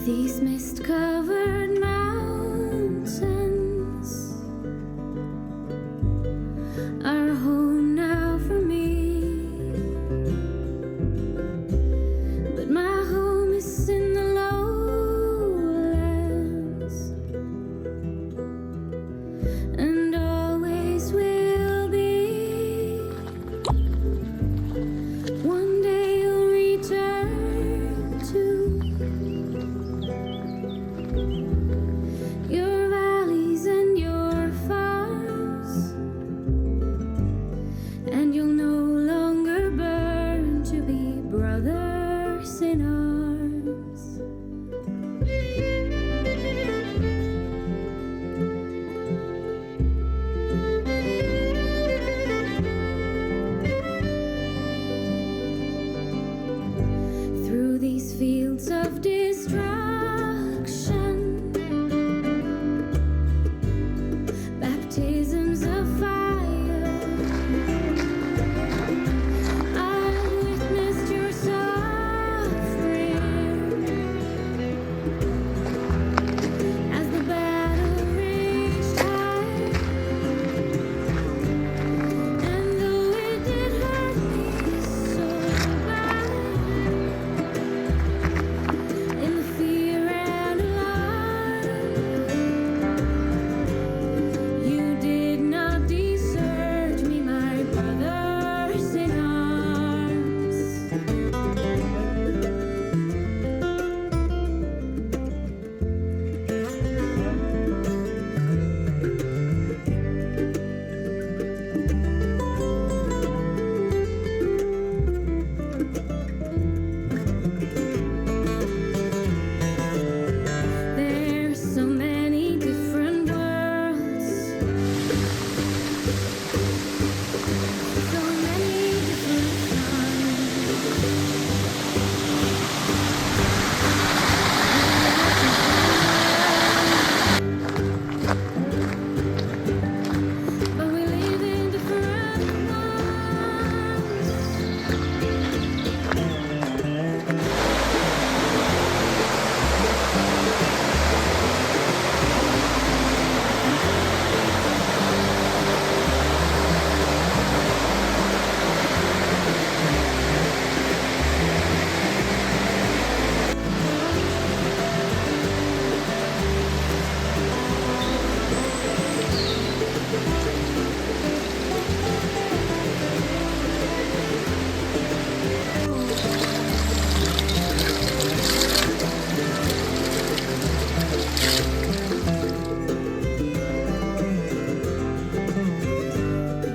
These mist-covered mountains are home now for me, but my home is in the lowlands, and always will be. One day you'll return to your valleys and your farms, and you'll no longer burn to be brothers in arms. Through these fields of destruction, baptisms of fire, I've witnessed your suffering as the battle raged high. And though it did hurt me so bad, in the fear and alarm, you did not desert me, my brothers in arms. There's so many different worlds, so many different suns, but we live in different ones.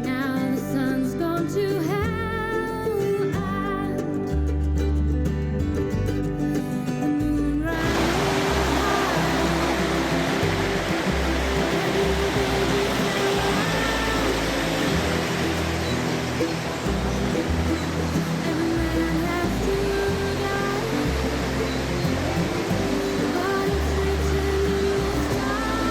Now the sun's gone to hell, and the moon rises high. Every man has to die, but it's written in the stars.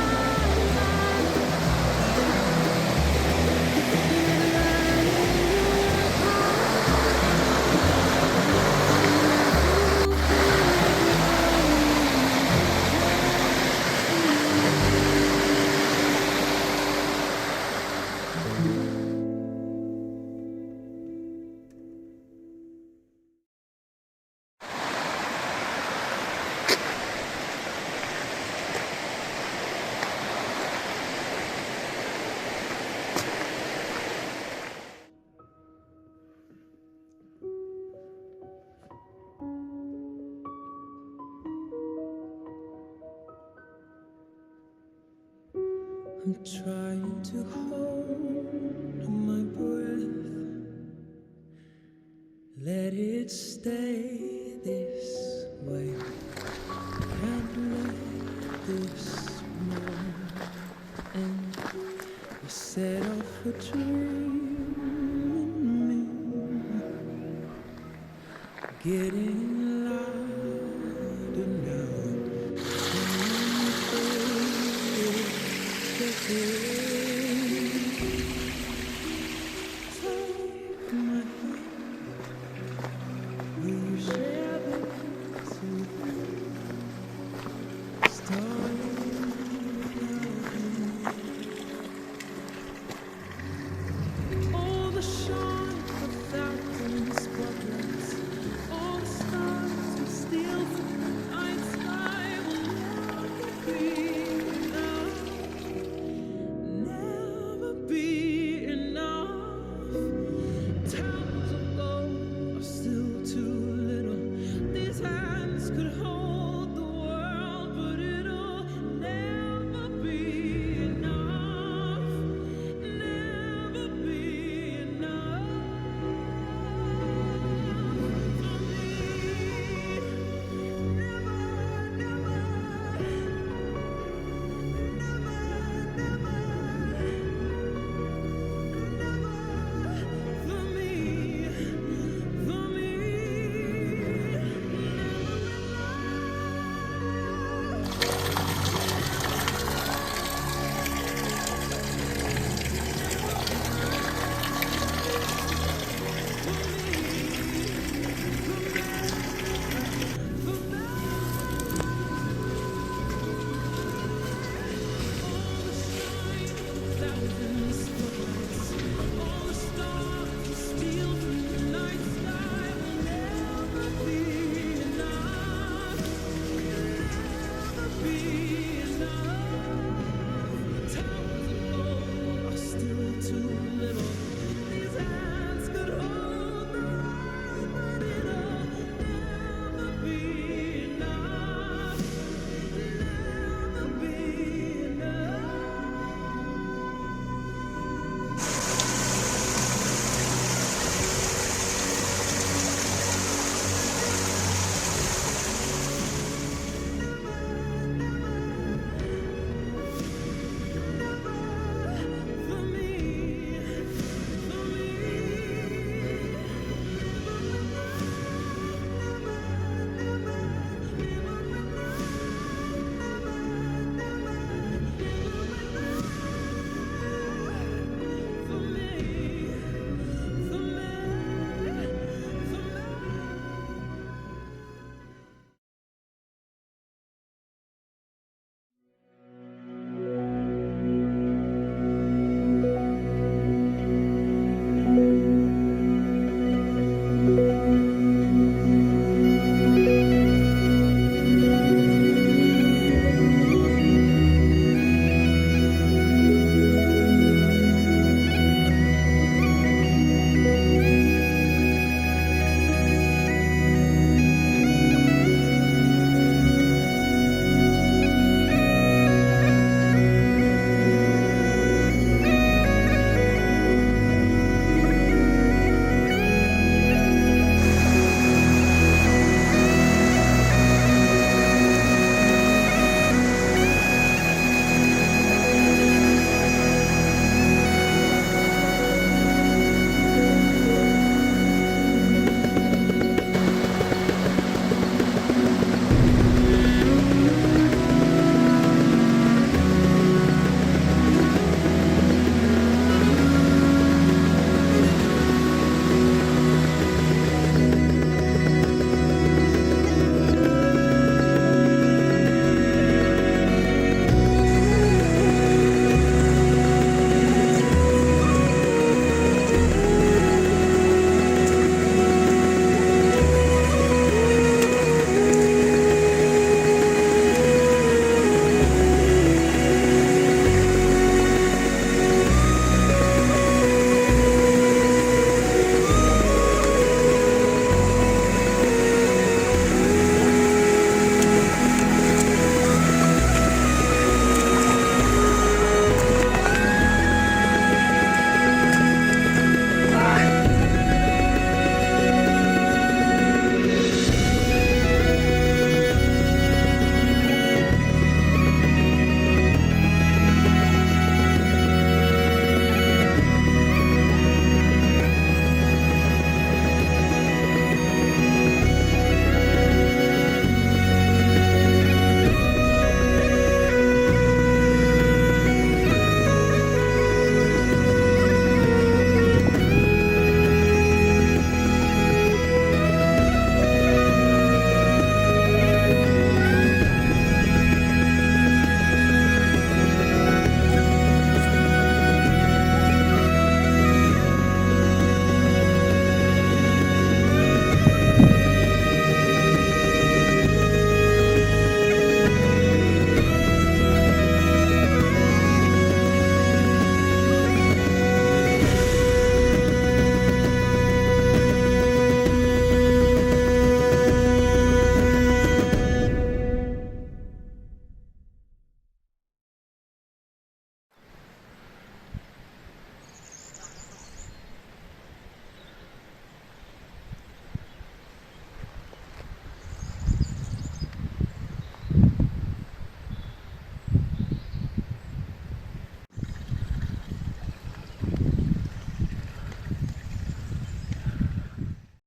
I'm trying to hold my breath, let it stay this way. Can't let this moment end. You set off a dream in me, getting louder now. Take my hand, will you share this with me? dark.